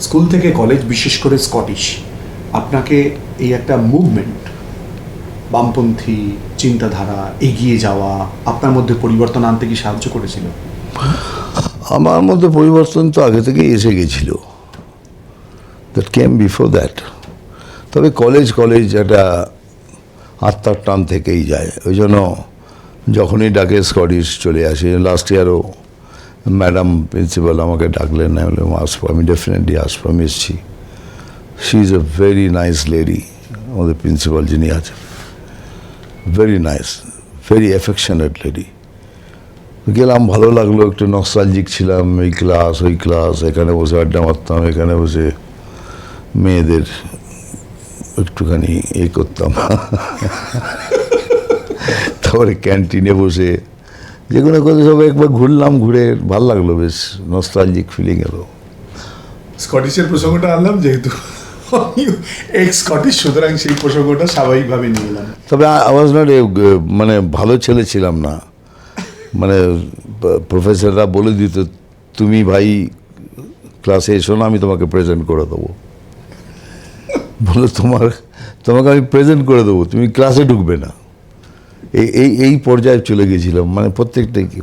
School থেকে college, বিশেষ করে স্কটিশ, আপনাকে এই একটা মুভমেন্ট, বামপন্থী চিন্তাধারা, এগিয়ে যাওয়া, আপনার মধ্যে পরিবর্তন আনতে কি সাহায্য করেছিল? আমার মধ্যে পরিবর্তন তো আগে থেকেই এসে গেছিল, দ্যাট কেম বিফোর দ্যাট। তবে কলেজ একটা আত্মার টান থেকেই যায়, ওই জন্য যখনই ডাকে স্কটিশ চলে আসে। লাস্ট ইয়ারও ম্যাডাম প্রিন্সিপাল আমাকে ডাকলেন, আমি ডেফিনেটলি আসবো, আমি এসেছি। She is a very nice lady, আমাদের প্রিন্সিপাল যিনি আছেন, very nice, very affectionate lady. গেলাম, ভালো লাগলো, একটু নস্টালজিক ছিলাম। এই ক্লাস, ওই ক্লাস, এখানে বসে আড্ডা মারতাম, এখানে বসে মেয়েদের একটুখানি করতাম। তারপরে ক্যান্টিনে বসে যেগুলো কথা সব একবার ঘুরলাম, ঘুরে ভাল লাগলো, বেশ নস্টালজিক ফিলিং এলো। স্কটিশের প্রসঙ্গটা আনলাম যেহেতু এক্স স্কটিশ, সুতরাং সেই প্রসঙ্গটা স্বাভাবিকভাবে নিয়ে এলাম। তবে আওয়াজ নট মানে ভালো ছেলে ছিলাম না, মানে প্রফেসররা বলে দিত, তুমি ভাই ক্লাসে এসো না, আমি তোমাকে প্রেজেন্ট করে দেবো। বলে তোমাকে আমি প্রেজেন্ট করে দেবো, তুমি ক্লাসে ঢুকবে না। এই পর্যায়ে চলে গেছিলাম, মানে প্রত্যেকটাই কি